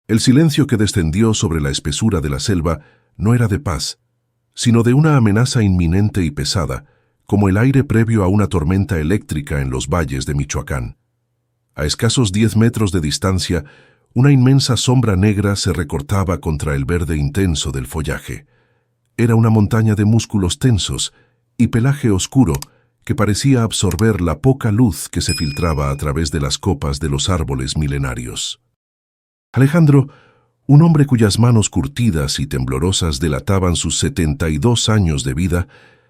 El silencio que descendió sobre la espesura de la selva no era de paz, sino de una amenaza inminente y pesada, como el aire previo a una tormenta eléctrica en los valles de Michoacán. A escasos 10 metros de distancia, una inmensa sombra negra se recortaba contra el verde intenso del follaje. Era una montaña de músculos tensos y pelaje oscuro que parecía absorber la poca luz que se filtraba a través de las copas de los árboles milenarios. Alejandro, un hombre cuyas manos curtidas y temblorosas delataban sus 72 años de vida,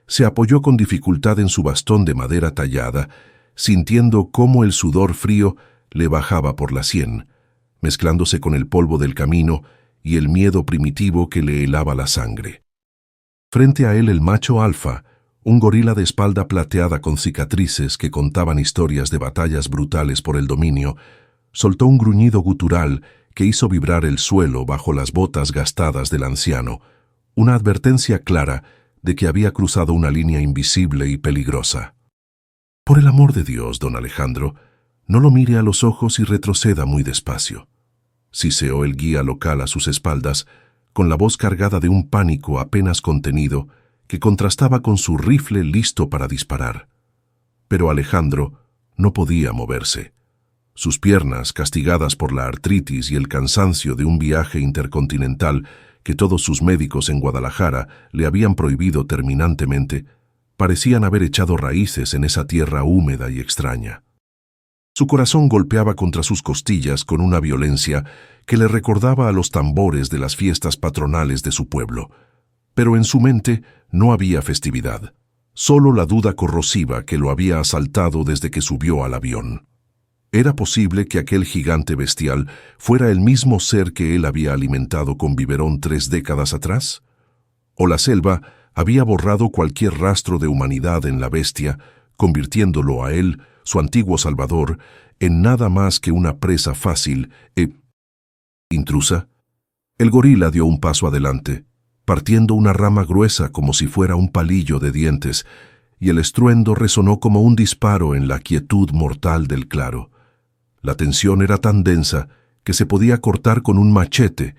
se apoyó con dificultad en su bastón de madera tallada, sintiendo cómo el sudor frío le bajaba por la sien, mezclándose con el polvo del camino y el miedo primitivo que le helaba la sangre. Frente a él el macho alfa, un gorila de espalda plateada con cicatrices que contaban historias de batallas brutales por el dominio, soltó un gruñido gutural que hizo vibrar el suelo bajo las botas gastadas del anciano, una advertencia clara de que había cruzado una línea invisible y peligrosa. Por el amor de Dios, don Alejandro, no lo mire a los ojos y retroceda muy despacio. Siseó el guía local a sus espaldas, con la voz cargada de un pánico apenas contenido que contrastaba con su rifle listo para disparar. Pero Alejandro no podía moverse. Sus piernas, castigadas por la artritis y el cansancio de un viaje intercontinental que todos sus médicos en Guadalajara le habían prohibido terminantemente, parecían haber echado raíces en esa tierra húmeda y extraña. Su corazón golpeaba contra sus costillas con una violencia que le recordaba a los tambores de las fiestas patronales de su pueblo. Pero en su mente no había festividad, solo la duda corrosiva que lo había asaltado desde que subió al avión. ¿Era posible que aquel gigante bestial fuera el mismo ser que él había alimentado con biberón 3 décadas atrás? ¿O la selva había borrado cualquier rastro de humanidad en la bestia, convirtiéndolo a él, su antiguo salvador, en nada más que una presa fácil e intrusa? El gorila dio un paso adelante, partiendo una rama gruesa como si fuera un palillo de dientes, y el estruendo resonó como un disparo en la quietud mortal del claro. La tensión era tan densa que se podía cortar con un machete,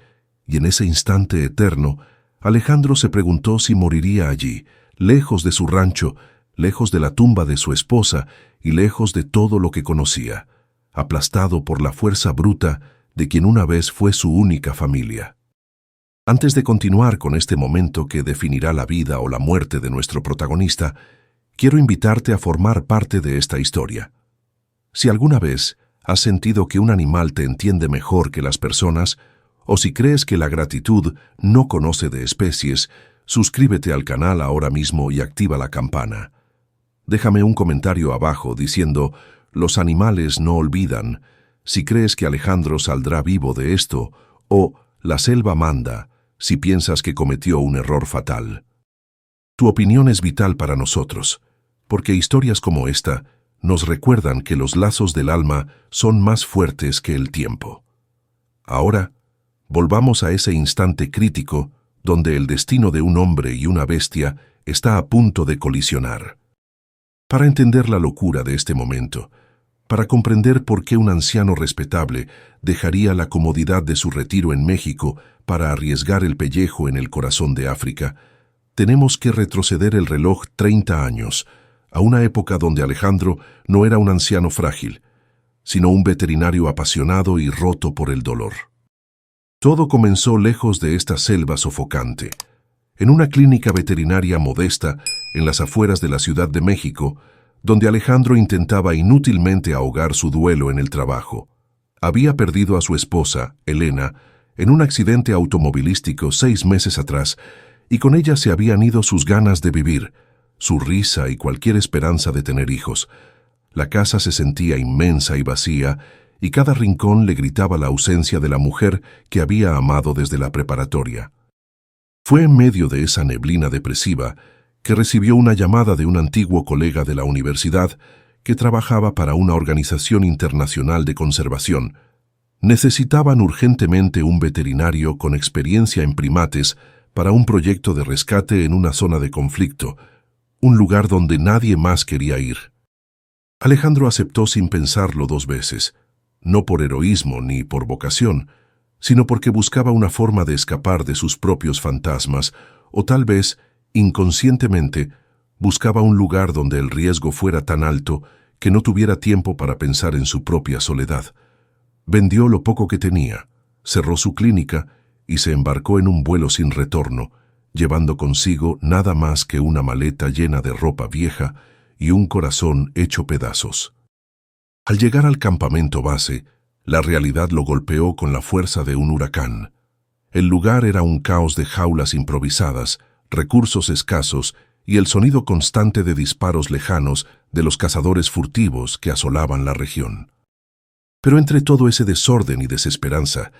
y en ese instante eterno, Alejandro se preguntó si moriría allí, lejos de su rancho, lejos de la tumba de su esposa y lejos de todo lo que conocía, aplastado por la fuerza bruta de quien una vez fue su única familia. Antes de continuar con este momento que definirá la vida o la muerte de nuestro protagonista, quiero invitarte a formar parte de esta historia. Si alguna vez has sentido que un animal te entiende mejor que las personas, o si crees que la gratitud no conoce de especies, suscríbete al canal ahora mismo y activa la campana. Déjame un comentario abajo diciendo, los animales no olvidan, si crees que Alejandro saldrá vivo de esto, o la selva manda, si piensas que cometió un error fatal. Tu opinión es vital para nosotros, porque historias como esta nos recuerdan que los lazos del alma son más fuertes que el tiempo. Ahora, volvamos a ese instante crítico donde el destino de un hombre y una bestia está a punto de colisionar. Para entender la locura de este momento, para comprender por qué un anciano respetable dejaría la comodidad de su retiro en México para arriesgar el pellejo en el corazón de África, tenemos que retroceder el reloj 30 años, a una época donde Alejandro no era un anciano frágil, sino un veterinario apasionado y roto por el dolor. Todo comenzó lejos de esta selva sofocante, en una clínica veterinaria modesta en las afueras de la Ciudad de México, donde Alejandro intentaba inútilmente ahogar su duelo en el trabajo. Había perdido a su esposa, Elena, en un accidente automovilístico 6 meses atrás, y con ella se habían ido sus ganas de vivir, su risa y cualquier esperanza de tener hijos. La casa se sentía inmensa y vacía, y cada rincón le gritaba la ausencia de la mujer que había amado desde la preparatoria. Fue en medio de esa neblina depresiva que recibió una llamada de un antiguo colega de la universidad que trabajaba para una organización internacional de conservación. Necesitaban urgentemente un veterinario con experiencia en primates para un proyecto de rescate en una zona de conflicto, un lugar donde nadie más quería ir. Alejandro aceptó sin pensarlo 2 veces, no por heroísmo ni por vocación, sino porque buscaba una forma de escapar de sus propios fantasmas, o tal vez, inconscientemente, buscaba un lugar donde el riesgo fuera tan alto que no tuviera tiempo para pensar en su propia soledad. Vendió lo poco que tenía, cerró su clínica y se embarcó en un vuelo sin retorno, llevando consigo nada más que una maleta llena de ropa vieja y un corazón hecho pedazos. Al llegar al campamento base, la realidad lo golpeó con la fuerza de un huracán. El lugar era un caos de jaulas improvisadas, recursos escasos y el sonido constante de disparos lejanos de los cazadores furtivos que asolaban la región. Pero entre todo ese desorden y desesperanza,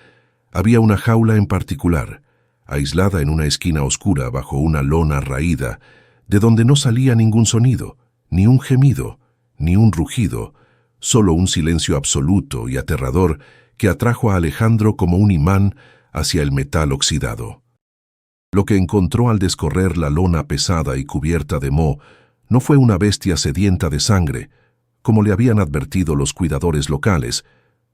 había una jaula en particular, aislada en una esquina oscura bajo una lona raída, de donde no salía ningún sonido, ni un gemido, ni un rugido, solo un silencio absoluto y aterrador que atrajo a Alejandro como un imán hacia el metal oxidado. Lo que encontró al descorrer la lona pesada y cubierta de moho no fue una bestia sedienta de sangre, como le habían advertido los cuidadores locales,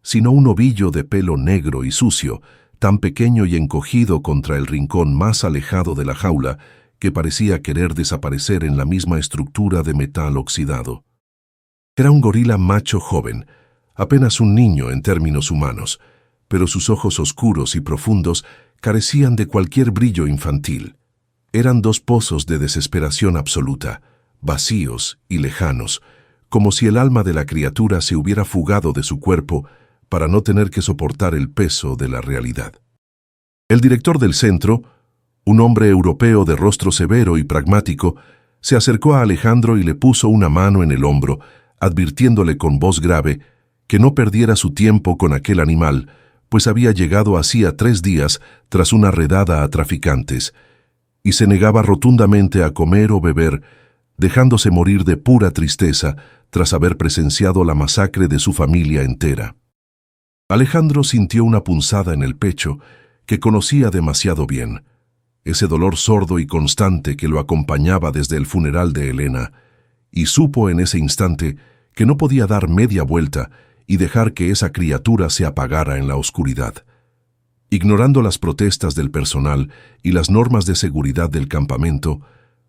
sino un ovillo de pelo negro y sucio, tan pequeño y encogido contra el rincón más alejado de la jaula que parecía querer desaparecer en la misma estructura de metal oxidado. Era un gorila macho joven, apenas un niño en términos humanos, pero sus ojos oscuros y profundos carecían de cualquier brillo infantil. Eran dos pozos de desesperación absoluta, vacíos y lejanos, como si el alma de la criatura se hubiera fugado de su cuerpo para no tener que soportar el peso de la realidad. El director del centro, un hombre europeo de rostro severo y pragmático, se acercó a Alejandro y le puso una mano en el hombro, advirtiéndole con voz grave que no perdiera su tiempo con aquel animal, pues había llegado hacía 3 días tras una redada a traficantes, y se negaba rotundamente a comer o beber, dejándose morir de pura tristeza tras haber presenciado la masacre de su familia entera. Alejandro sintió una punzada en el pecho que conocía demasiado bien, ese dolor sordo y constante que lo acompañaba desde el funeral de Elena, y supo en ese instante que no podía dar media vuelta y dejar que esa criatura se apagara en la oscuridad. Ignorando las protestas del personal y las normas de seguridad del campamento,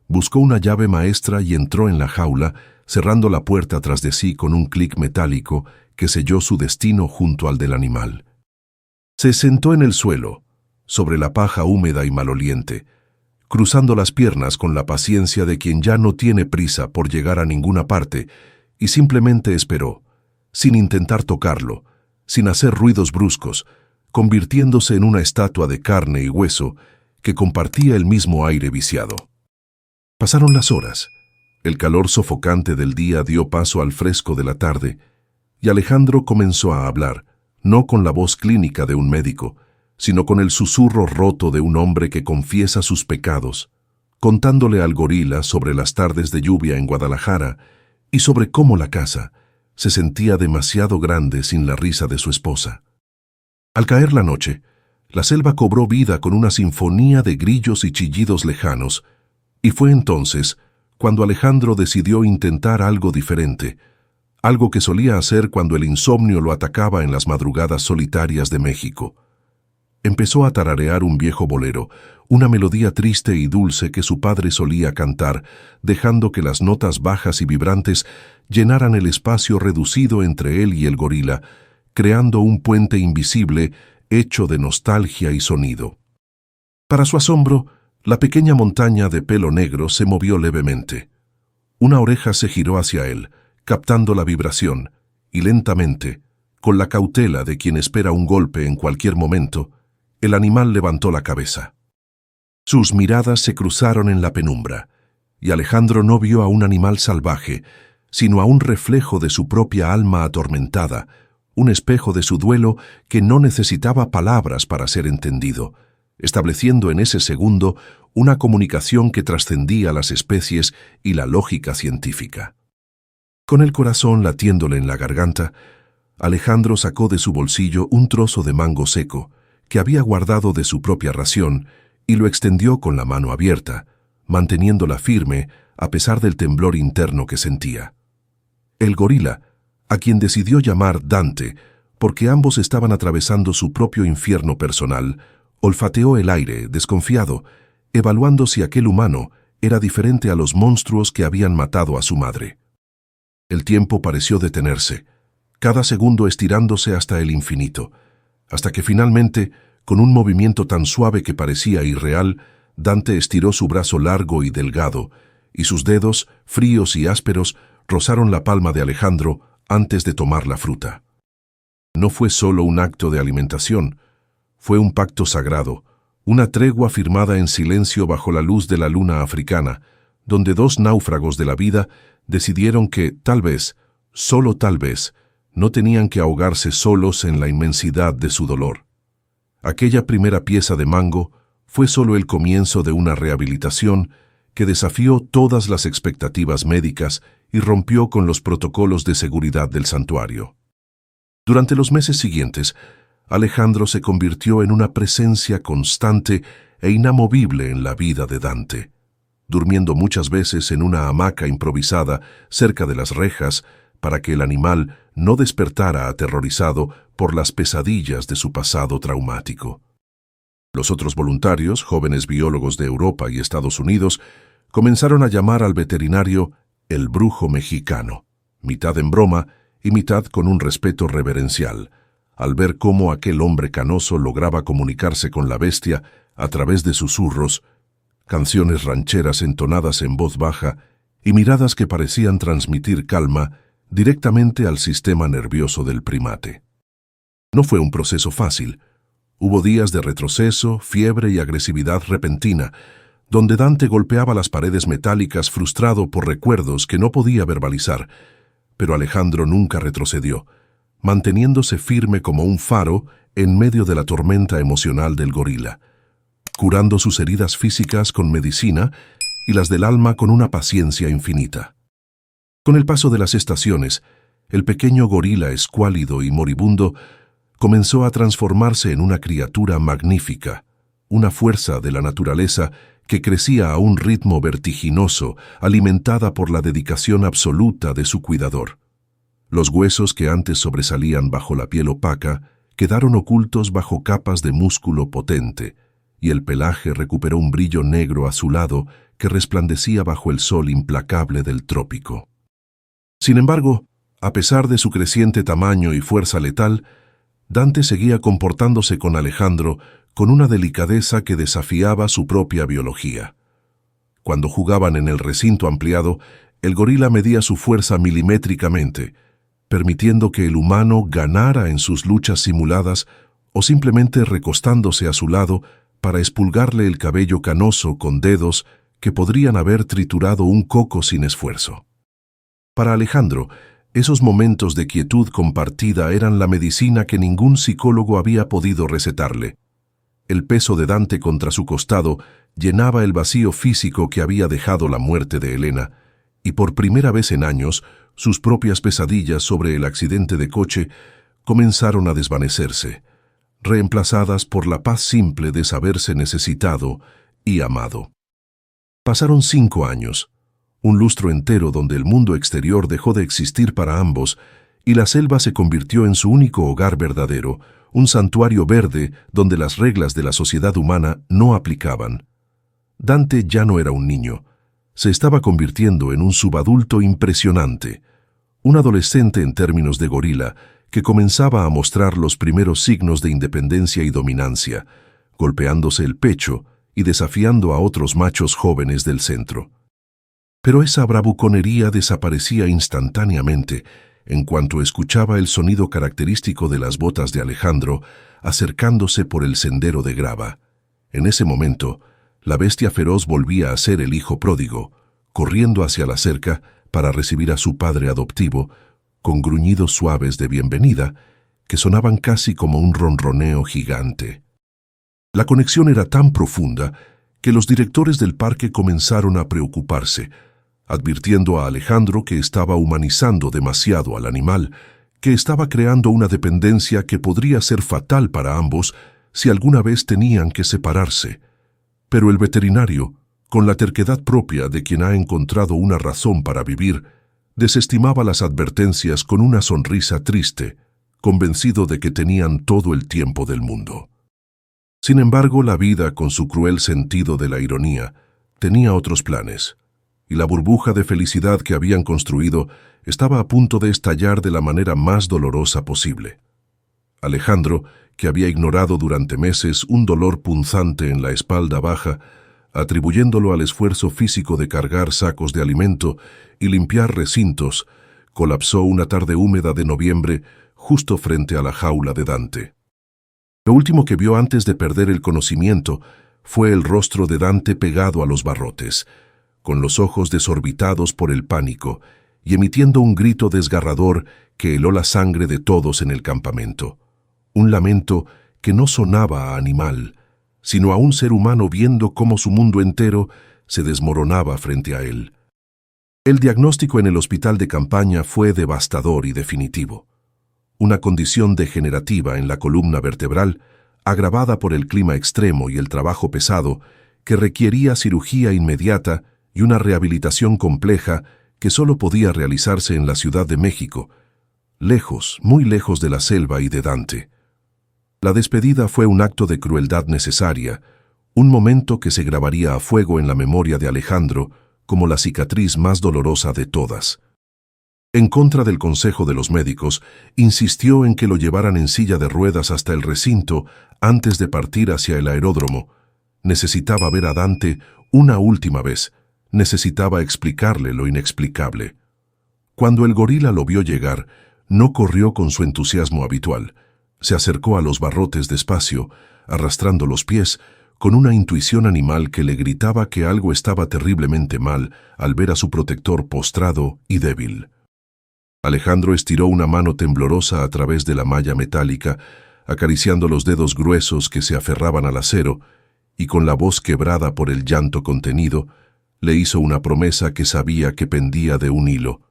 buscó una llave maestra y entró en la jaula, cerrando la puerta tras de sí con un clic metálico que selló su destino junto al del animal. Se sentó en el suelo, sobre la paja húmeda y maloliente, cruzando las piernas con la paciencia de quien ya no tiene prisa por llegar a ninguna parte, y simplemente esperó, sin intentar tocarlo, sin hacer ruidos bruscos, convirtiéndose en una estatua de carne y hueso que compartía el mismo aire viciado. Pasaron las horas, el calor sofocante del día dio paso al fresco de la tarde, y Alejandro comenzó a hablar, no con la voz clínica de un médico, sino con el susurro roto de un hombre que confiesa sus pecados, contándole al gorila sobre las tardes de lluvia en Guadalajara y sobre cómo la casa se sentía demasiado grande sin la risa de su esposa. Al caer la noche, la selva cobró vida con una sinfonía de grillos y chillidos lejanos, y fue entonces cuando Alejandro decidió intentar algo diferente, algo que solía hacer cuando el insomnio lo atacaba en las madrugadas solitarias de México. Empezó a tararear un viejo bolero, una melodía triste y dulce que su padre solía cantar, dejando que las notas bajas y vibrantes llenaran el espacio reducido entre él y el gorila, creando un puente invisible hecho de nostalgia y sonido. Para su asombro, la pequeña montaña de pelo negro se movió levemente. Una oreja se giró hacia él, captando la vibración, y lentamente, con la cautela de quien espera un golpe en cualquier momento, el animal levantó la cabeza. Sus miradas se cruzaron en la penumbra, y Alejandro no vio a un animal salvaje, sino a un reflejo de su propia alma atormentada, un espejo de su duelo que no necesitaba palabras para ser entendido, estableciendo en ese segundo una comunicación que trascendía las especies y la lógica científica. Con el corazón latiéndole en la garganta, Alejandro sacó de su bolsillo un trozo de mango seco que había guardado de su propia ración y lo extendió con la mano abierta, manteniéndola firme a pesar del temblor interno que sentía. El gorila, a quien decidió llamar Dante, porque ambos estaban atravesando su propio infierno personal, olfateó el aire, desconfiado, evaluando si aquel humano era diferente a los monstruos que habían matado a su madre. El tiempo pareció detenerse, cada segundo estirándose hasta el infinito, hasta que finalmente, con un movimiento tan suave que parecía irreal, Dante estiró su brazo largo y delgado, y sus dedos, fríos y ásperos, rozaron la palma de Alejandro antes de tomar la fruta. No fue solo un acto de alimentación, fue un pacto sagrado, una tregua firmada en silencio bajo la luz de la luna africana, donde dos náufragos de la vida decidieron que, tal vez, solo tal vez, no tenían que ahogarse solos en la inmensidad de su dolor. Aquella primera pieza de mango fue solo el comienzo de una rehabilitación que desafió todas las expectativas médicas y rompió con los protocolos de seguridad del santuario. Durante los meses siguientes, Alejandro se convirtió en una presencia constante e inamovible en la vida de Dante, durmiendo muchas veces en una hamaca improvisada cerca de las rejas para que el animal no despertara aterrorizado por las pesadillas de su pasado traumático. Los otros voluntarios, jóvenes biólogos de Europa y Estados Unidos, comenzaron a llamar al veterinario el brujo mexicano, mitad en broma y mitad con un respeto reverencial, al ver cómo aquel hombre canoso lograba comunicarse con la bestia a través de susurros, canciones rancheras entonadas en voz baja y miradas que parecían transmitir calma directamente al sistema nervioso del primate. No fue un proceso fácil. Hubo días de retroceso, fiebre y agresividad repentina, donde Dante golpeaba las paredes metálicas frustrado por recuerdos que no podía verbalizar, pero Alejandro nunca retrocedió, manteniéndose firme como un faro en medio de la tormenta emocional del gorila, curando sus heridas físicas con medicina y las del alma con una paciencia infinita. Con el paso de las estaciones, el pequeño gorila escuálido y moribundo comenzó a transformarse en una criatura magnífica, una fuerza de la naturaleza que crecía a un ritmo vertiginoso, alimentada por la dedicación absoluta de su cuidador. Los huesos que antes sobresalían bajo la piel opaca quedaron ocultos bajo capas de músculo potente, y el pelaje recuperó un brillo negro azulado que resplandecía bajo el sol implacable del trópico. Sin embargo, a pesar de su creciente tamaño y fuerza letal, Dante seguía comportándose con Alejandro con una delicadeza que desafiaba su propia biología. Cuando jugaban en el recinto ampliado, el gorila medía su fuerza milimétricamente, permitiendo que el humano ganara en sus luchas simuladas o simplemente recostándose a su lado para expulgarle el cabello canoso con dedos que podrían haber triturado un coco sin esfuerzo. Para Alejandro, esos momentos de quietud compartida eran la medicina que ningún psicólogo había podido recetarle. El peso de Dante contra su costado llenaba el vacío físico que había dejado la muerte de Helena, y por primera vez en años, sus propias pesadillas sobre el accidente de coche comenzaron a desvanecerse, reemplazadas por la paz simple de saberse necesitado y amado. Pasaron 5 años, un lustro entero donde el mundo exterior dejó de existir para ambos y la selva se convirtió en su único hogar verdadero, un santuario verde donde las reglas de la sociedad humana no aplicaban. Dante ya no era un niño, se estaba convirtiendo en un subadulto impresionante, un adolescente en términos de gorila que comenzaba a mostrar los primeros signos de independencia y dominancia, golpeándose el pecho y desafiando a otros machos jóvenes del centro. Pero esa bravuconería desaparecía instantáneamente en cuanto escuchaba el sonido característico de las botas de Alejandro acercándose por el sendero de grava. En ese momento, la bestia feroz volvía a ser el hijo pródigo, corriendo hacia la cerca para recibir a su padre adoptivo, con gruñidos suaves de bienvenida que sonaban casi como un ronroneo gigante. La conexión era tan profunda que los directores del parque comenzaron a preocuparse, advirtiendo a Alejandro que estaba humanizando demasiado al animal, que estaba creando una dependencia que podría ser fatal para ambos si alguna vez tenían que separarse. Pero el veterinario, con la terquedad propia de quien ha encontrado una razón para vivir, desestimaba las advertencias con una sonrisa triste, convencido de que tenían todo el tiempo del mundo. Sin embargo, la vida, con su cruel sentido de la ironía, tenía otros planes, y la burbuja de felicidad que habían construido estaba a punto de estallar de la manera más dolorosa posible. Alejandro, que había ignorado durante meses un dolor punzante en la espalda baja, atribuyéndolo al esfuerzo físico de cargar sacos de alimento y limpiar recintos, colapsó una tarde húmeda de noviembre justo frente a la jaula de Dante. Lo último que vio antes de perder el conocimiento fue el rostro de Dante pegado a los barrotes, con los ojos desorbitados por el pánico y emitiendo un grito desgarrador que heló la sangre de todos en el campamento. Un lamento que no sonaba a animal, sino a un ser humano viendo cómo su mundo entero se desmoronaba frente a él. El diagnóstico en el hospital de campaña fue devastador y definitivo. Una condición degenerativa en la columna vertebral, agravada por el clima extremo y el trabajo pesado, que requería cirugía inmediata y una rehabilitación compleja que solo podía realizarse en la Ciudad de México, lejos, muy lejos de la selva y de Dante. La despedida fue un acto de crueldad necesaria, un momento que se grabaría a fuego en la memoria de Alejandro como la cicatriz más dolorosa de todas. En contra del consejo de los médicos, insistió en que lo llevaran en silla de ruedas hasta el recinto antes de partir hacia el aeródromo. Necesitaba ver a Dante una última vez. Necesitaba explicarle lo inexplicable. Cuando el gorila lo vio llegar, no corrió con su entusiasmo habitual. Se acercó a los barrotes despacio, arrastrando los pies, con una intuición animal que le gritaba que algo estaba terriblemente mal al ver a su protector postrado y débil. Alejandro estiró una mano temblorosa a través de la malla metálica, acariciando los dedos gruesos que se aferraban al acero, y con la voz quebrada por el llanto contenido, le hizo una promesa que sabía que pendía de un hilo.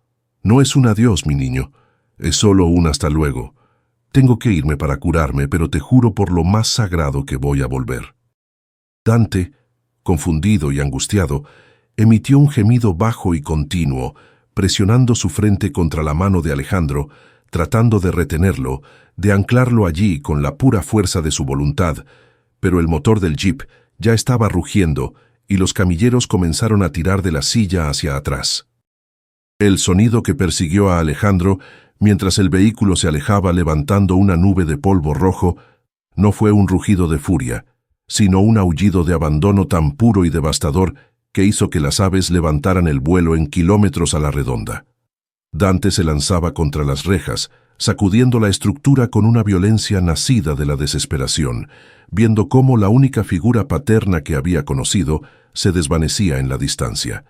«No es un adiós, mi niño, es solo un hasta luego. Tengo que irme para curarme, pero te juro por lo más sagrado que voy a volver». Dante, confundido y angustiado, emitió un gemido bajo y continuo, presionando su frente contra la mano de Alejandro, tratando de retenerlo, de anclarlo allí con la pura fuerza de su voluntad, pero el motor del jeep ya estaba rugiendo y los camilleros comenzaron a tirar de la silla hacia atrás. El sonido que persiguió a Alejandro mientras el vehículo se alejaba levantando una nube de polvo rojo no fue un rugido de furia, sino un aullido de abandono tan puro y devastador que hizo que las aves levantaran el vuelo en kilómetros a la redonda. Dante se lanzaba contra las rejas, sacudiendo la estructura con una violencia nacida de la desesperación, viendo cómo la única figura paterna que había conocido se desvanecía en la distancia.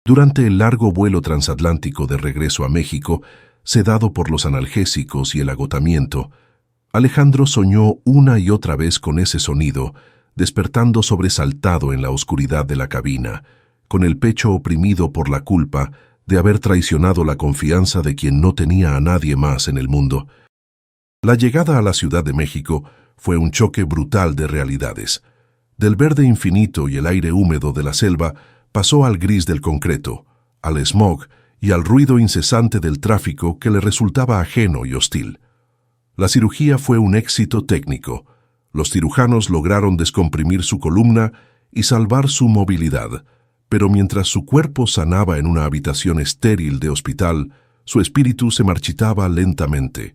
Durante el largo vuelo transatlántico de regreso a México, sedado por los analgésicos y el agotamiento, Alejandro soñó una y otra vez con ese sonido, despertando sobresaltado en la oscuridad de la cabina, con el pecho oprimido por la culpa de haber traicionado la confianza de quien no tenía a nadie más en el mundo. La llegada a la Ciudad de México fue un choque brutal de realidades. Del verde infinito y el aire húmedo de la selva pasó al gris del concreto, al smog y al ruido incesante del tráfico que le resultaba ajeno y hostil. La cirugía fue un éxito técnico. Los cirujanos lograron descomprimir su columna y salvar su movilidad, pero mientras su cuerpo sanaba en una habitación estéril de hospital, su espíritu se marchitaba lentamente,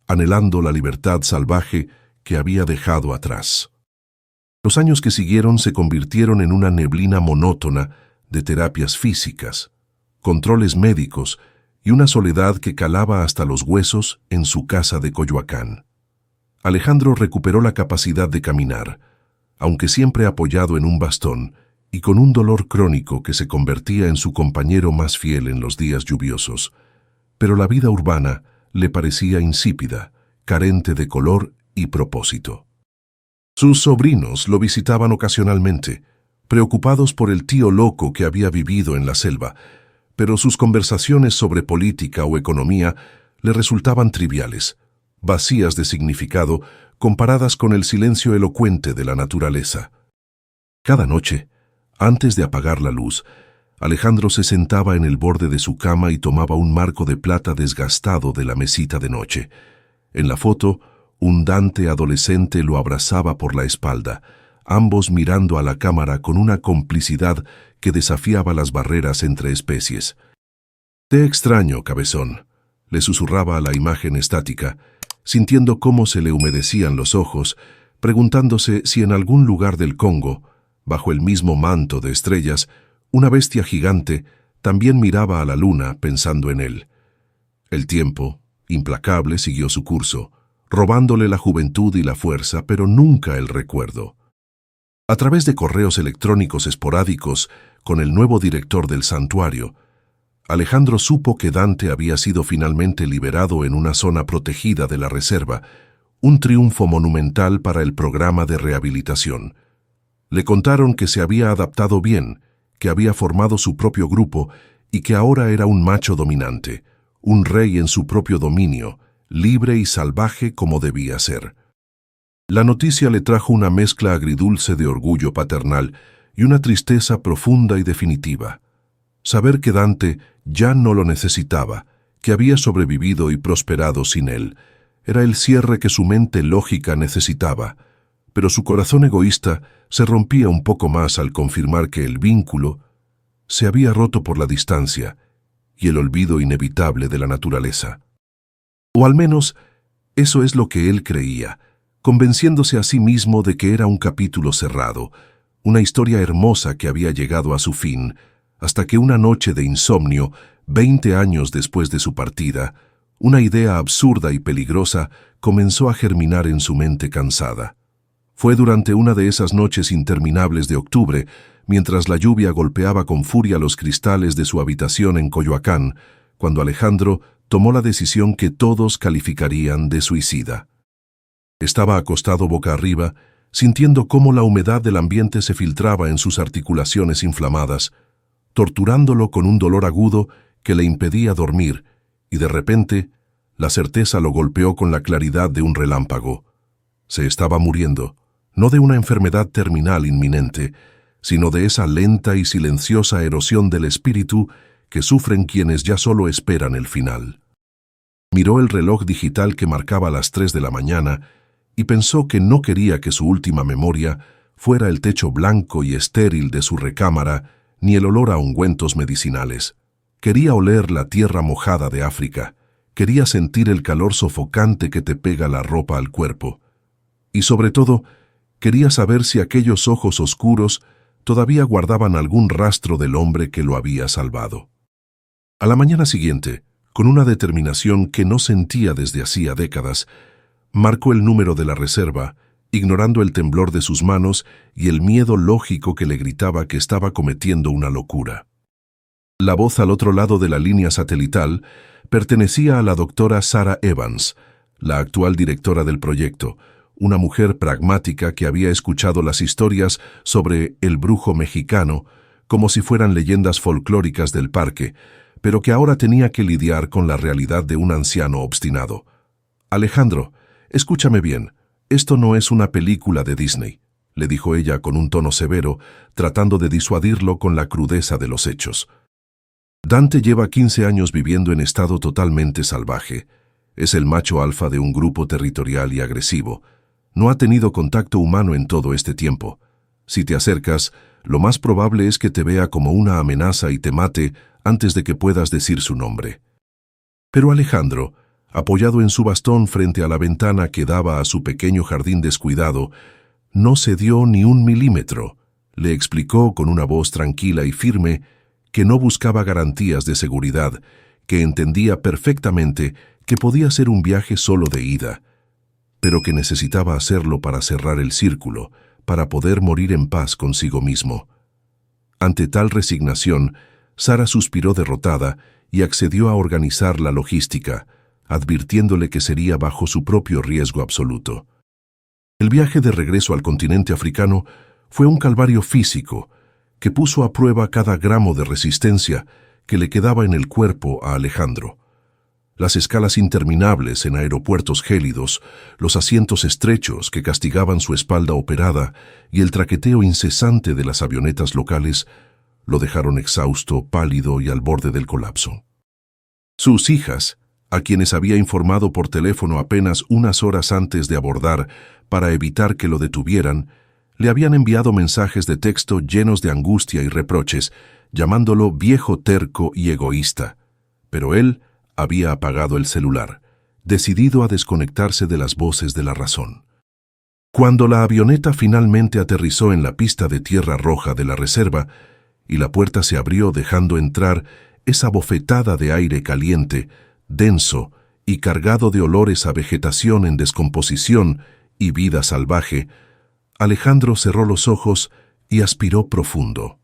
anhelando la libertad salvaje que había dejado atrás. Los años que siguieron se convirtieron en una neblina monótona de terapias físicas, controles médicos y una soledad que calaba hasta los huesos en su casa de Coyoacán. Alejandro recuperó la capacidad de caminar, aunque siempre apoyado en un bastón y con un dolor crónico que se convertía en su compañero más fiel en los días lluviosos. Pero la vida urbana le parecía insípida, carente de color y propósito. Sus sobrinos lo visitaban ocasionalmente, preocupados por el tío loco que había vivido en la selva, pero sus conversaciones sobre política o economía le resultaban triviales, vacías de significado comparadas con el silencio elocuente de la naturaleza. Cada noche, antes de apagar la luz, Alejandro se sentaba en el borde de su cama y tomaba un marco de plata desgastado de la mesita de noche. En la foto, un Dante adolescente lo abrazaba por la espalda, ambos mirando a la cámara con una complicidad que desafiaba las barreras entre especies. «Te extraño, cabezón», le susurraba a la imagen estática, sintiendo cómo se le humedecían los ojos, preguntándose si en algún lugar del Congo, bajo el mismo manto de estrellas, una bestia gigante también miraba a la luna pensando en él. El tiempo, implacable, siguió su curso, robándole la juventud y la fuerza, pero nunca el recuerdo. A través de correos electrónicos esporádicos con el nuevo director del santuario, Alejandro supo que Dante había sido finalmente liberado en una zona protegida de la reserva, un triunfo monumental para el programa de rehabilitación. Le contaron que se había adaptado bien, que había formado su propio grupo y que ahora era un macho dominante, un rey en su propio dominio, libre y salvaje como debía ser. La noticia le trajo una mezcla agridulce de orgullo paternal y una tristeza profunda y definitiva. Saber que Dante ya no lo necesitaba, que había sobrevivido y prosperado sin él, era el cierre que su mente lógica necesitaba, pero su corazón egoísta se rompía un poco más al confirmar que el vínculo se había roto por la distancia y el olvido inevitable de la naturaleza. O al menos, eso es lo que él creía, convenciéndose a sí mismo de que era un capítulo cerrado, una historia hermosa que había llegado a su fin, hasta que una noche de insomnio, 20 años después de su partida, una idea absurda y peligrosa comenzó a germinar en su mente cansada. Fue durante una de esas noches interminables de octubre, mientras la lluvia golpeaba con furia los cristales de su habitación en Coyoacán, cuando Alejandro tomó la decisión que todos calificarían de suicida. Estaba acostado boca arriba, sintiendo cómo la humedad del ambiente se filtraba en sus articulaciones inflamadas, torturándolo con un dolor agudo que le impedía dormir, y de repente la certeza lo golpeó con la claridad de un relámpago. Se estaba muriendo, no de una enfermedad terminal inminente, sino de esa lenta y silenciosa erosión del espíritu que sufren quienes ya solo esperan el final. Miró el reloj digital que marcaba las 3 de la mañana y pensó que no quería que su última memoria fuera el techo blanco y estéril de su recámara ni el olor a ungüentos medicinales. Quería oler la tierra mojada de África, quería sentir el calor sofocante que te pega la ropa al cuerpo. Y sobre todo, quería saber si aquellos ojos oscuros todavía guardaban algún rastro del hombre que lo había salvado. A la mañana siguiente, con una determinación que no sentía desde hacía décadas, marcó el número de la reserva, ignorando el temblor de sus manos y el miedo lógico que le gritaba que estaba cometiendo una locura. La voz al otro lado de la línea satelital pertenecía a la doctora Sarah Evans, la actual directora del proyecto, una mujer pragmática que había escuchado las historias sobre el brujo mexicano como si fueran leyendas folclóricas del parque, pero que ahora tenía que lidiar con la realidad de un anciano obstinado. «Alejandro, escúchame bien, esto no es una película de Disney», le dijo ella con un tono severo, tratando de disuadirlo con la crudeza de los hechos. Dante lleva 15 años viviendo en estado totalmente salvaje. Es el macho alfa de un grupo territorial y agresivo. No ha tenido contacto humano en todo este tiempo. Si te acercas, lo más probable es que te vea como una amenaza y te mate antes de que puedas decir su nombre. Pero Alejandro, apoyado en su bastón frente a la ventana que daba a su pequeño jardín descuidado, no cedió ni un milímetro. Le explicó con una voz tranquila y firme que no buscaba garantías de seguridad, que entendía perfectamente que podía ser un viaje solo de ida, pero que necesitaba hacerlo para cerrar el círculo, para poder morir en paz consigo mismo. Ante tal resignación, Sara suspiró derrotada y accedió a organizar la logística, advirtiéndole que sería bajo su propio riesgo absoluto. El viaje de regreso al continente africano fue un calvario físico que puso a prueba cada gramo de resistencia que le quedaba en el cuerpo a Alejandro. Las escalas interminables en aeropuertos gélidos, los asientos estrechos que castigaban su espalda operada y el traqueteo incesante de las avionetas locales lo dejaron exhausto, pálido y al borde del colapso. Sus hijas, a quienes había informado por teléfono apenas unas horas antes de abordar para evitar que lo detuvieran, le habían enviado mensajes de texto llenos de angustia y reproches, llamándolo viejo terco y egoísta. Pero él había apagado el celular, decidido a desconectarse de las voces de la razón. Cuando la avioneta finalmente aterrizó en la pista de tierra roja de la reserva y la puerta se abrió dejando entrar esa bofetada de aire caliente, denso y cargado de olores a vegetación en descomposición y vida salvaje, Alejandro cerró los ojos y aspiró profundo.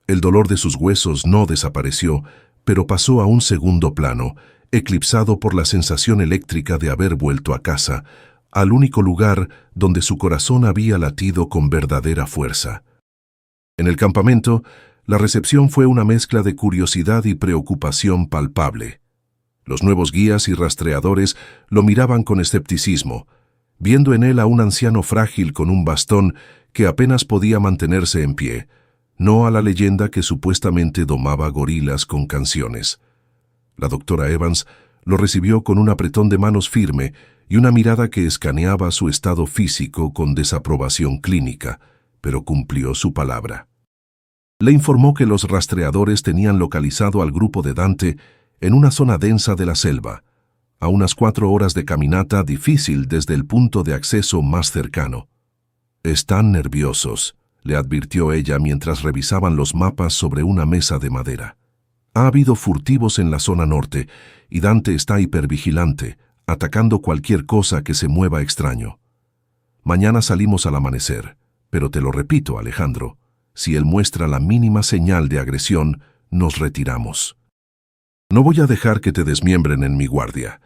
El dolor de sus huesos no desapareció, pero pasó a un segundo plano, eclipsado por la sensación eléctrica de haber vuelto a casa, al único lugar donde su corazón había latido con verdadera fuerza. En el campamento, la recepción fue una mezcla de curiosidad y preocupación palpable. Los nuevos guías y rastreadores lo miraban con escepticismo, viendo en él a un anciano frágil con un bastón que apenas podía mantenerse en pie, no a la leyenda que supuestamente domaba gorilas con canciones. La doctora Evans lo recibió con un apretón de manos firme y una mirada que escaneaba su estado físico con desaprobación clínica, pero cumplió su palabra. Le informó que los rastreadores tenían localizado al grupo de Dante en una zona densa de la selva, a unas 4 horas de caminata difícil desde el punto de acceso más cercano. «Están nerviosos», le advirtió ella mientras revisaban los mapas sobre una mesa de madera. «Ha habido furtivos en la zona norte y Dante está hipervigilante, atacando cualquier cosa que se mueva extraño. Mañana salimos al amanecer, pero te lo repito, Alejandro, si él muestra la mínima señal de agresión, nos retiramos. No voy a dejar que te desmiembren en mi guardia».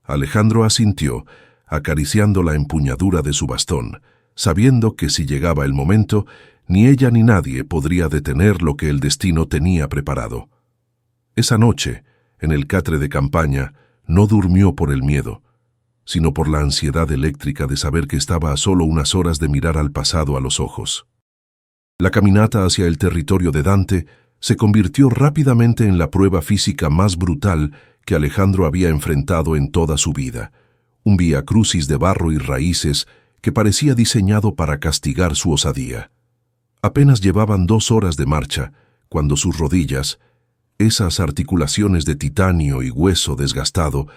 Alejandro asintió, acariciando la empuñadura de su bastón, sabiendo que si llegaba el momento, ni ella ni nadie podría detener lo que el destino tenía preparado. Esa noche, en el catre de campaña, no durmió por el miedo, sino por la ansiedad eléctrica de saber que estaba a solo unas horas de mirar al pasado a los ojos. La caminata hacia el territorio de Dante se convirtió rápidamente en la prueba física más brutal que Alejandro había enfrentado en toda su vida, un viacrucis de barro y raíces que parecía diseñado para castigar su osadía. Apenas llevaban 2 horas de marcha, cuando sus rodillas, esas articulaciones de titanio y hueso desgastado,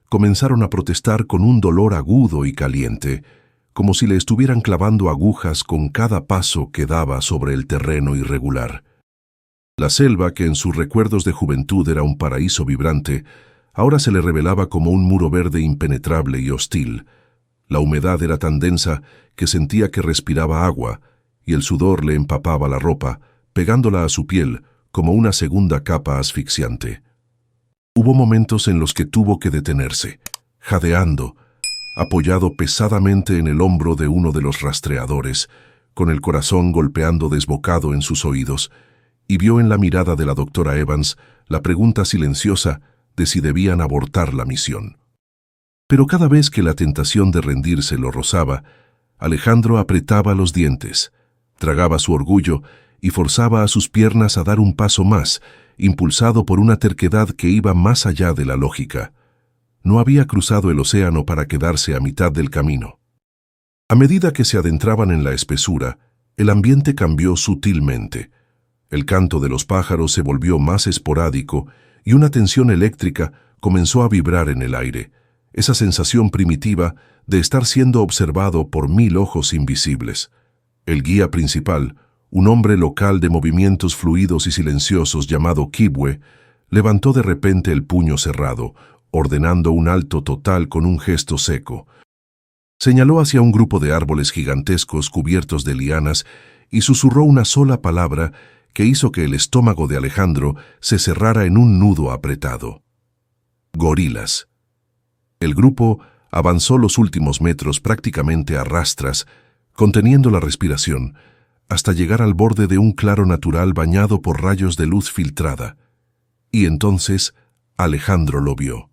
comenzaron a protestar con un dolor agudo y caliente, como si le estuvieran clavando agujas con cada paso que daba sobre el terreno irregular. La selva, que en sus recuerdos de juventud era un paraíso vibrante, ahora se le revelaba como un muro verde impenetrable y hostil. La humedad era tan densa que sentía que respiraba agua, y el sudor le empapaba la ropa, pegándola a su piel como una segunda capa asfixiante. Hubo momentos en los que tuvo que detenerse, jadeando, apoyado pesadamente en el hombro de uno de los rastreadores, con el corazón golpeando desbocado en sus oídos, y vio en la mirada de la doctora Evans la pregunta silenciosa de si debían abortar la misión. Pero cada vez que la tentación de rendirse lo rozaba, Alejandro apretaba los dientes, tragaba su orgullo y forzaba a sus piernas a dar un paso más, impulsado por una terquedad que iba más allá de la lógica. No había cruzado el océano para quedarse a mitad del camino. A medida que se adentraban en la espesura, el ambiente cambió sutilmente. El canto de los pájaros se volvió más esporádico y una tensión eléctrica comenzó a vibrar en el aire, esa sensación primitiva de estar siendo observado por 1000 ojos invisibles. El guía principal, un hombre local de movimientos fluidos y silenciosos llamado Kibwe, levantó de repente el puño cerrado, ordenando un alto total con un gesto seco. Señaló hacia un grupo de árboles gigantescos cubiertos de lianas y susurró una sola palabra que hizo que el estómago de Alejandro se cerrara en un nudo apretado. Gorilas. El grupo avanzó los últimos metros prácticamente a rastras, conteniendo la respiración, hasta llegar al borde de un claro natural bañado por rayos de luz filtrada. Y entonces Alejandro lo vio.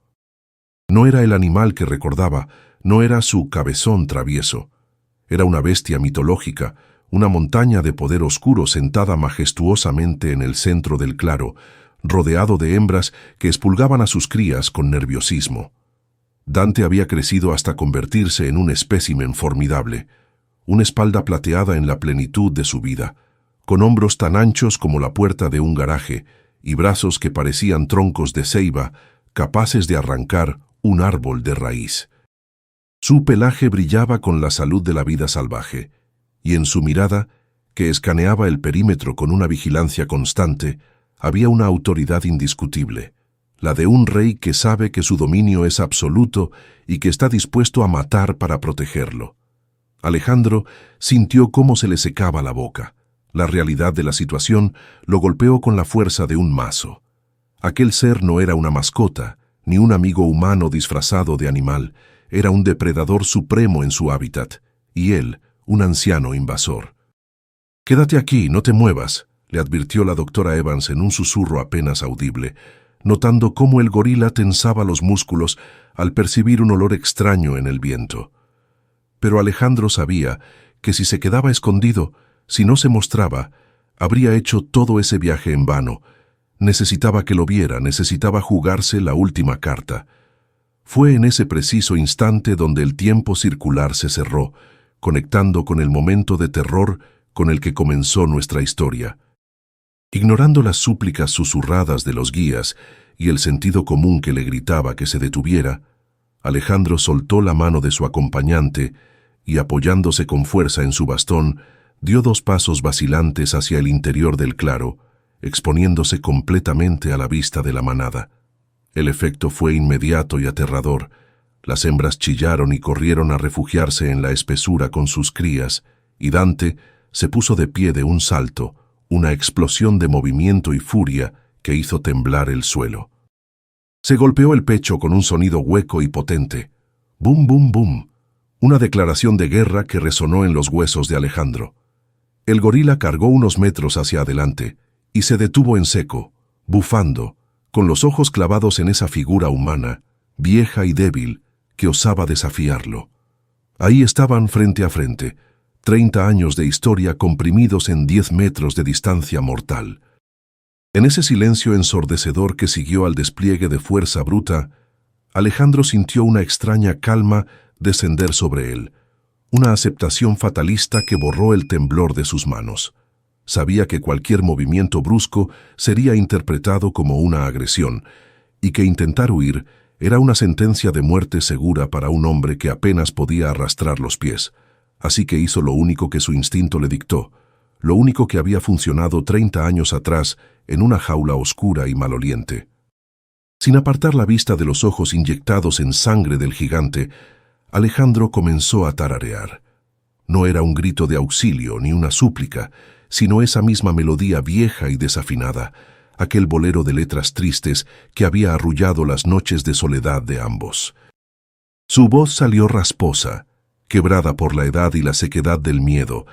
No era el animal que recordaba, no era su cabezón travieso. Era una bestia mitológica, una montaña de poder oscuro sentada majestuosamente en el centro del claro, rodeado de hembras que expulgaban a sus crías con nerviosismo. Dante había crecido hasta convertirse en un espécimen formidable, una espalda plateada en la plenitud de su vida, con hombros tan anchos como la puerta de un garaje y brazos que parecían troncos de ceiba, capaces de arrancar un árbol de raíz. Su pelaje brillaba con la salud de la vida salvaje, y en su mirada, que escaneaba el perímetro con una vigilancia constante, había una autoridad indiscutible, la de un rey que sabe que su dominio es absoluto y que está dispuesto a matar para protegerlo. Alejandro sintió cómo se le secaba la boca. La realidad de la situación lo golpeó con la fuerza de un mazo. Aquel ser no era una mascota, ni un amigo humano disfrazado de animal, era un depredador supremo en su hábitat, y él, un anciano invasor. «Quédate aquí, no te muevas», le advirtió la doctora Evans en un susurro apenas audible, notando cómo el gorila tensaba los músculos al percibir un olor extraño en el viento. Pero Alejandro sabía que si se quedaba escondido, si no se mostraba, habría hecho todo ese viaje en vano. Necesitaba que lo viera, necesitaba jugarse la última carta. Fue en ese preciso instante donde el tiempo circular se cerró, conectando con el momento de terror con el que comenzó nuestra historia. Ignorando las súplicas susurradas de los guías y el sentido común que le gritaba que se detuviera, Alejandro soltó la mano de su acompañante y, apoyándose con fuerza en su bastón, dio 2 pasos vacilantes hacia el interior del claro, exponiéndose completamente a la vista de la manada. El efecto fue inmediato y aterrador. Las hembras chillaron y corrieron a refugiarse en la espesura con sus crías, y Dante se puso de pie de un salto, una explosión de movimiento y furia que hizo temblar el suelo. Se golpeó el pecho con un sonido hueco y potente. ¡Bum, bum, bum! Una declaración de guerra que resonó en los huesos de Alejandro. El gorila cargó unos metros hacia adelante y se detuvo en seco, bufando, con los ojos clavados en esa figura humana, vieja y débil, que osaba desafiarlo. Ahí estaban frente a frente, 30 años de historia comprimidos en 10 metros de distancia mortal. En ese silencio ensordecedor que siguió al despliegue de fuerza bruta, Alejandro sintió una extraña calma descender sobre él, una aceptación fatalista que borró el temblor de sus manos. Sabía que cualquier movimiento brusco sería interpretado como una agresión, y que intentar huir era una sentencia de muerte segura para un hombre que apenas podía arrastrar los pies. Así que hizo lo único que su instinto le dictó, lo único que había funcionado 30 años atrás en una jaula oscura y maloliente. Sin apartar la vista de los ojos inyectados en sangre del gigante, Alejandro comenzó a tararear. No era un grito de auxilio ni una súplica, sino esa misma melodía vieja y desafinada, aquel bolero de letras tristes que había arrullado las noches de soledad de ambos. Su voz salió rasposa, quebrada por la edad y la sequedad del miedo,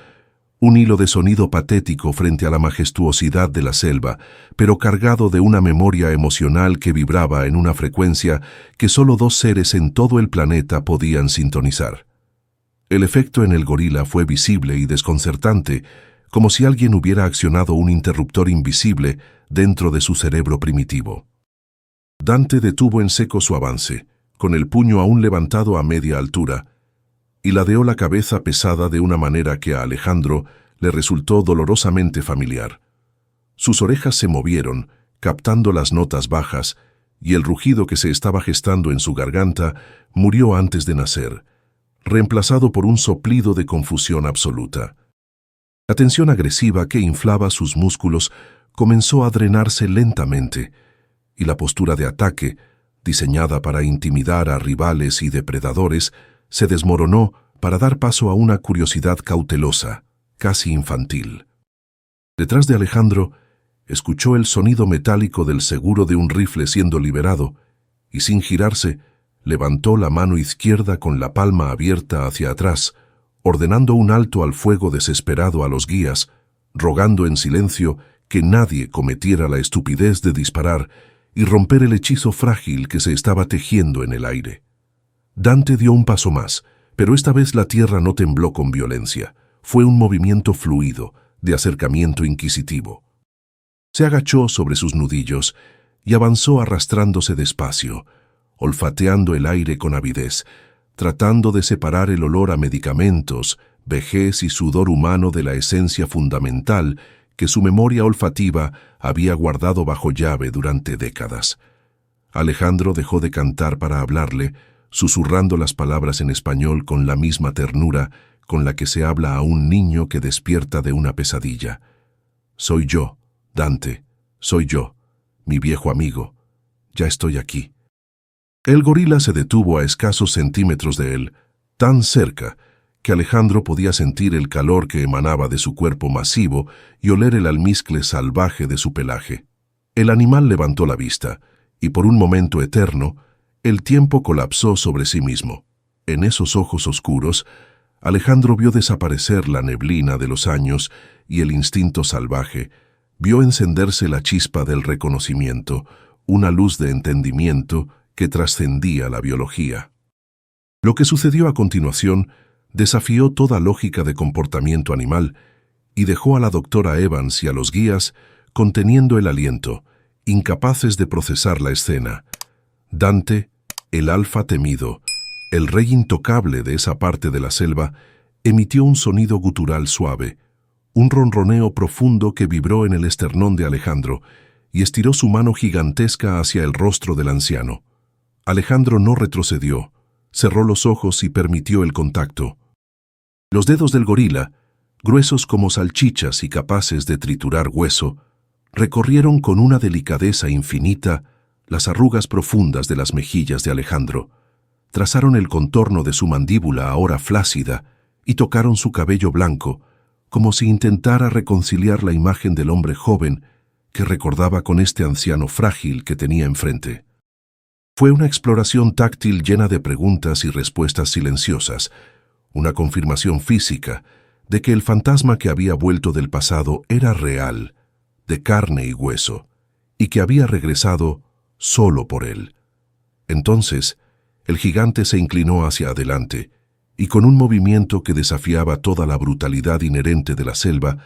un hilo de sonido patético frente a la majestuosidad de la selva, pero cargado de una memoria emocional que vibraba en una frecuencia que solo 2 seres en todo el planeta podían sintonizar. El efecto en el gorila fue visible y desconcertante, como si alguien hubiera accionado un interruptor invisible dentro de su cerebro primitivo. Dante detuvo en seco su avance, con el puño aún levantado a media altura, y ladeó la cabeza pesada de una manera que a Alejandro le resultó dolorosamente familiar. Sus orejas se movieron, captando las notas bajas, y el rugido que se estaba gestando en su garganta murió antes de nacer, reemplazado por un soplido de confusión absoluta. La tensión agresiva que inflaba sus músculos comenzó a drenarse lentamente, y la postura de ataque, diseñada para intimidar a rivales y depredadores, se desmoronó para dar paso a una curiosidad cautelosa, casi infantil. Detrás de Alejandro, escuchó el sonido metálico del seguro de un rifle siendo liberado, y sin girarse, levantó la mano izquierda con la palma abierta hacia atrás, ordenando un alto al fuego desesperado a los guías, rogando en silencio que nadie cometiera la estupidez de disparar y romper el hechizo frágil que se estaba tejiendo en el aire. Dante dio un paso más, pero esta vez la tierra no tembló con violencia. Fue un movimiento fluido, de acercamiento inquisitivo. Se agachó sobre sus nudillos y avanzó arrastrándose despacio, olfateando el aire con avidez, tratando de separar el olor a medicamentos, vejez y sudor humano de la esencia fundamental que su memoria olfativa había guardado bajo llave durante décadas. Alejandro dejó de cantar para hablarle, susurrando las palabras en español con la misma ternura con la que se habla a un niño que despierta de una pesadilla. «Soy yo, Dante, soy yo, mi viejo amigo. Ya estoy aquí». El gorila se detuvo a escasos centímetros de él, tan cerca que Alejandro podía sentir el calor que emanaba de su cuerpo masivo y oler el almizcle salvaje de su pelaje. El animal levantó la vista, y por un momento eterno, el tiempo colapsó sobre sí mismo. En esos ojos oscuros, Alejandro vio desaparecer la neblina de los años y el instinto salvaje, vio encenderse la chispa del reconocimiento, una luz de entendimiento que trascendía la biología. Lo que sucedió a continuación desafió toda lógica de comportamiento animal y dejó a la doctora Evans y a los guías conteniendo el aliento, incapaces de procesar la escena. Dante, el alfa temido, el rey intocable de esa parte de la selva, emitió un sonido gutural suave, un ronroneo profundo que vibró en el esternón de Alejandro y estiró su mano gigantesca hacia el rostro del anciano. Alejandro no retrocedió, cerró los ojos y permitió el contacto. Los dedos del gorila, gruesos como salchichas y capaces de triturar hueso, recorrieron con una delicadeza infinita las arrugas profundas de las mejillas de Alejandro, trazaron el contorno de su mandíbula ahora flácida y tocaron su cabello blanco, como si intentara reconciliar la imagen del hombre joven que recordaba con este anciano frágil que tenía enfrente. Fue una exploración táctil llena de preguntas y respuestas silenciosas, una confirmación física de que el fantasma que había vuelto del pasado era real, de carne y hueso, y que había regresado solo por él. Entonces, el gigante se inclinó hacia adelante, y con un movimiento que desafiaba toda la brutalidad inherente de la selva,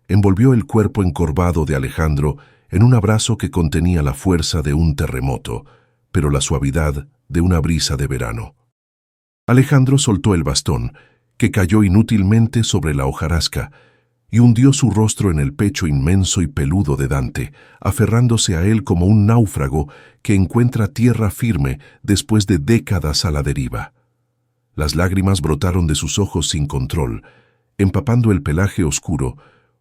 envolvió el cuerpo encorvado de Alejandro en un abrazo que contenía la fuerza de un terremoto, pero la suavidad de una brisa de verano. Alejandro soltó el bastón, que cayó inútilmente sobre la hojarasca, y hundió su rostro en el pecho inmenso y peludo de Dante, aferrándose a él como un náufrago que encuentra tierra firme después de décadas a la deriva. Las lágrimas brotaron de sus ojos sin control, empapando el pelaje oscuro,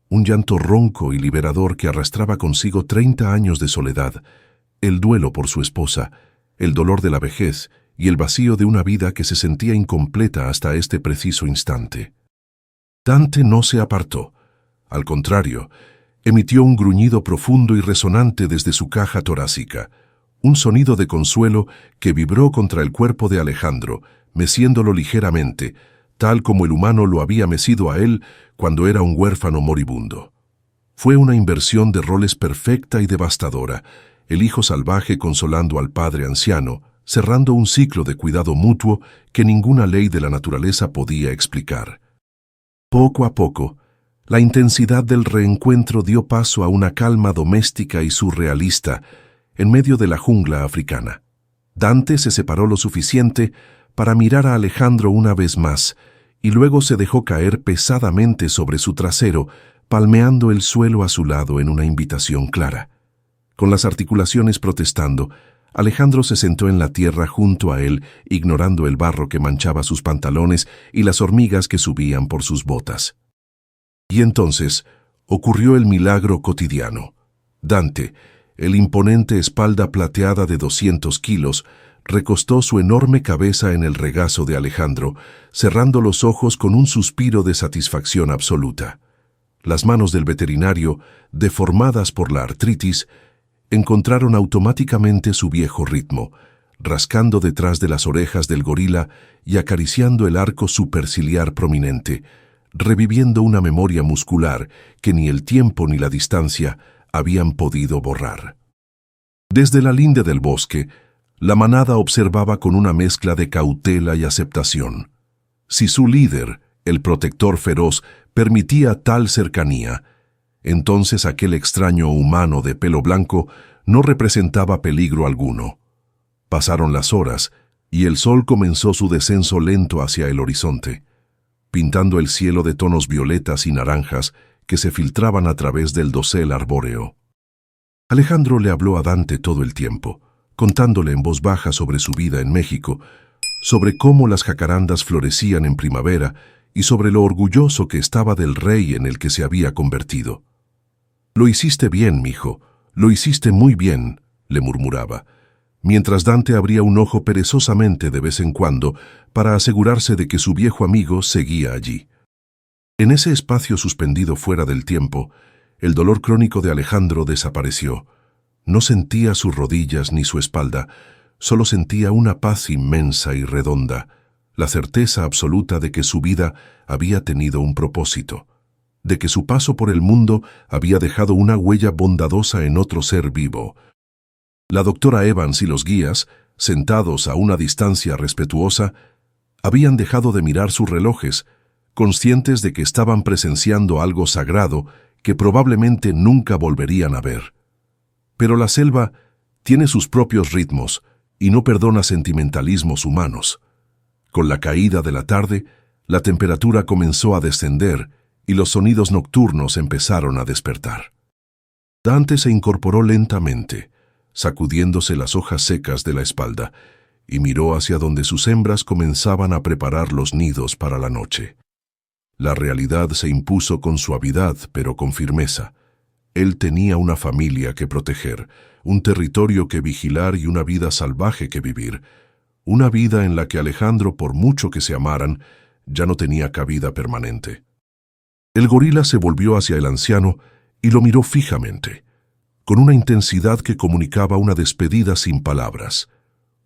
un llanto ronco y liberador que arrastraba consigo 30 años de soledad, el duelo por su esposa, el dolor de la vejez y el vacío de una vida que se sentía incompleta hasta este preciso instante. Dante no se apartó. Al contrario, emitió un gruñido profundo y resonante desde su caja torácica, un sonido de consuelo que vibró contra el cuerpo de Alejandro, meciéndolo ligeramente, tal como el humano lo había mecido a él cuando era un huérfano moribundo. Fue una inversión de roles perfecta y devastadora, el hijo salvaje consolando al padre anciano, cerrando un ciclo de cuidado mutuo que ninguna ley de la naturaleza podía explicar. Poco a poco, la intensidad del reencuentro dio paso a una calma doméstica y surrealista en medio de la jungla africana. Dante se separó lo suficiente para mirar a Alejandro una vez más y luego se dejó caer pesadamente sobre su trasero, palmeando el suelo a su lado en una invitación clara. Con las articulaciones protestando, Alejandro se sentó en la tierra junto a él, ignorando el barro que manchaba sus pantalones y las hormigas que subían por sus botas. Y entonces ocurrió el milagro cotidiano. Dante, el imponente espalda plateada de 200 kilos, recostó su enorme cabeza en el regazo de Alejandro, cerrando los ojos con un suspiro de satisfacción absoluta. Las manos del veterinario, deformadas por la artritis, encontraron automáticamente su viejo ritmo, rascando detrás de las orejas del gorila y acariciando el arco superciliar prominente, reviviendo una memoria muscular que ni el tiempo ni la distancia habían podido borrar. Desde la linde del bosque, la manada observaba con una mezcla de cautela y aceptación. Si su líder, el protector feroz, permitía tal cercanía, Entonces aquel extraño humano de pelo blanco no representaba peligro alguno. Pasaron las horas y el sol comenzó su descenso lento hacia el horizonte, pintando el cielo de tonos violetas y naranjas que se filtraban a través del dosel arbóreo. Alejandro le habló a Dante todo el tiempo, contándole en voz baja sobre su vida en México, sobre cómo las jacarandas florecían en primavera y sobre lo orgulloso que estaba del rey en el que se había convertido. «Lo hiciste bien, mijo, lo hiciste muy bien», le murmuraba, mientras Dante abría un ojo perezosamente de vez en cuando para asegurarse de que su viejo amigo seguía allí. En ese espacio suspendido fuera del tiempo, el dolor crónico de Alejandro desapareció. No sentía sus rodillas ni su espalda, solo sentía una paz inmensa y redonda, la certeza absoluta de que su vida había tenido un propósito, de que su paso por el mundo había dejado una huella bondadosa en otro ser vivo. La doctora Evans y los guías, sentados a una distancia respetuosa, habían dejado de mirar sus relojes, conscientes de que estaban presenciando algo sagrado que probablemente nunca volverían a ver. Pero la selva tiene sus propios ritmos y no perdona sentimentalismos humanos. Con la caída de la tarde, la temperatura comenzó a descender y los sonidos nocturnos empezaron a despertar. Dante se incorporó lentamente, sacudiéndose las hojas secas de la espalda, y miró hacia donde sus hembras comenzaban a preparar los nidos para la noche. La realidad se impuso con suavidad, pero con firmeza. Él tenía una familia que proteger, un territorio que vigilar y una vida salvaje que vivir. Una vida en la que Alejandro, por mucho que se amaran, ya no tenía cabida permanente. El gorila se volvió hacia el anciano y lo miró fijamente, con una intensidad que comunicaba una despedida sin palabras,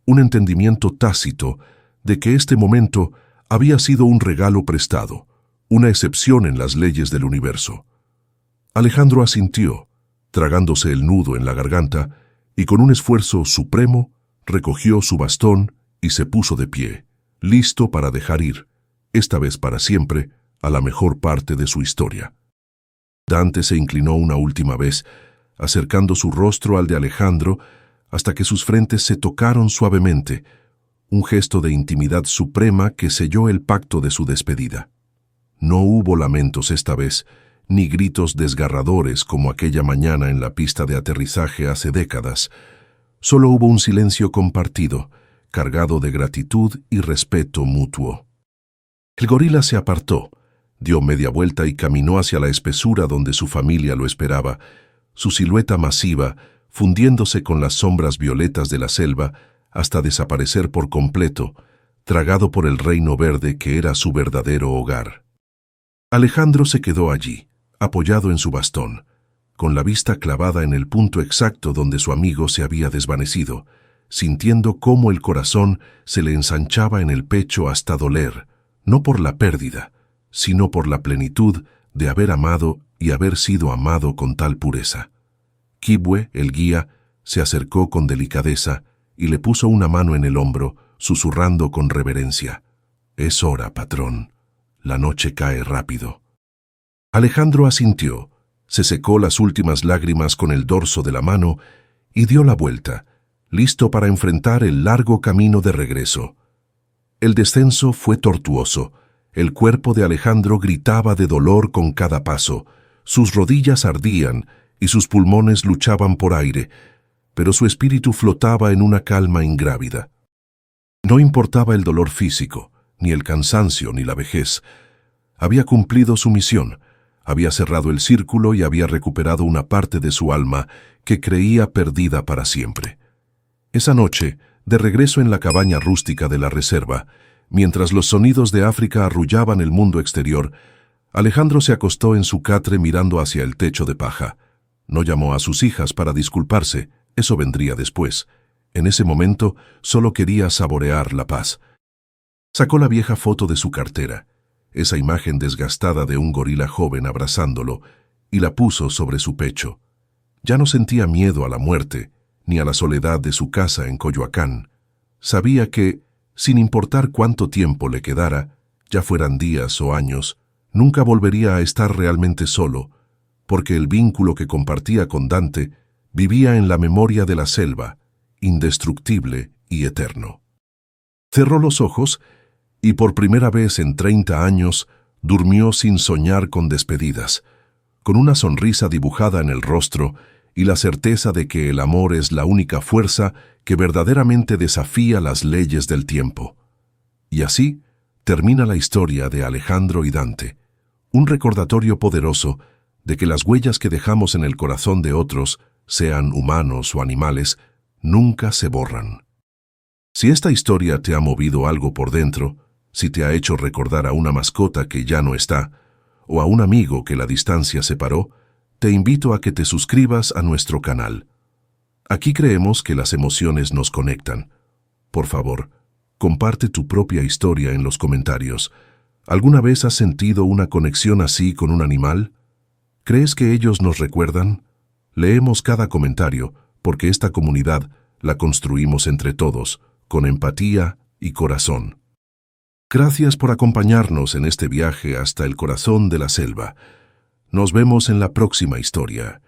un entendimiento tácito de que este momento había sido un regalo prestado, una excepción en las leyes del universo. Alejandro asintió, tragándose el nudo en la garganta, y con un esfuerzo supremo recogió su bastón y se puso de pie, listo para dejar ir, esta vez para siempre, a la mejor parte de su historia. Dante se inclinó una última vez, acercando su rostro al de Alejandro hasta que sus frentes se tocaron suavemente, un gesto de intimidad suprema que selló el pacto de su despedida. No hubo lamentos esta vez, ni gritos desgarradores como aquella mañana en la pista de aterrizaje hace décadas. Solo hubo un silencio compartido, cargado de gratitud y respeto mutuo. El gorila se apartó, dio media vuelta y caminó hacia la espesura donde su familia lo esperaba, su silueta masiva fundiéndose con las sombras violetas de la selva hasta desaparecer por completo, tragado por el reino verde que era su verdadero hogar. Alejandro se quedó allí, apoyado en su bastón, con la vista clavada en el punto exacto donde su amigo se había desvanecido, sintiendo cómo el corazón se le ensanchaba en el pecho hasta doler, no por la pérdida, sino por la plenitud de haber amado y haber sido amado con tal pureza. Quibue, el guía, se acercó con delicadeza y le puso una mano en el hombro, susurrando con reverencia: «Es hora, patrón. La noche cae rápido». Alejandro asintió, se secó las últimas lágrimas con el dorso de la mano y dio la vuelta, listo para enfrentar el largo camino de regreso. El descenso fue tortuoso. El cuerpo de Alejandro gritaba de dolor con cada paso, sus rodillas ardían y sus pulmones luchaban por aire, pero su espíritu flotaba en una calma ingrávida. No importaba el dolor físico, ni el cansancio, ni la vejez. Había cumplido su misión, había cerrado el círculo y había recuperado una parte de su alma que creía perdida para siempre. Esa noche, de regreso en la cabaña rústica de la reserva, mientras los sonidos de África arrullaban el mundo exterior, Alejandro se acostó en su catre mirando hacia el techo de paja. No llamó a sus hijas para disculparse, eso vendría después. En ese momento solo quería saborear la paz. Sacó la vieja foto de su cartera, esa imagen desgastada de un gorila joven abrazándolo, y la puso sobre su pecho. Ya no sentía miedo a la muerte, ni a la soledad de su casa en Coyoacán. Sabía que, sin importar cuánto tiempo le quedara, ya fueran días o años, nunca volvería a estar realmente solo, porque el vínculo que compartía con Dante vivía en la memoria de la selva, indestructible y eterno. Cerró los ojos y por primera vez en 30 años durmió sin soñar con despedidas, con una sonrisa dibujada en el rostro y la certeza de que el amor es la única fuerza que verdaderamente desafía las leyes del tiempo. Y así termina la historia de Alejandro y Dante, un recordatorio poderoso de que las huellas que dejamos en el corazón de otros, sean humanos o animales, nunca se borran. Si esta historia te ha movido algo por dentro, si te ha hecho recordar a una mascota que ya no está, o a un amigo que la distancia separó, te invito a que te suscribas a nuestro canal. Aquí creemos que las emociones nos conectan. Por favor, comparte tu propia historia en los comentarios. ¿Alguna vez has sentido una conexión así con un animal? ¿Crees que ellos nos recuerdan? Leemos cada comentario, porque esta comunidad la construimos entre todos, con empatía y corazón. Gracias por acompañarnos en este viaje hasta el corazón de la selva. Nos vemos en la próxima historia.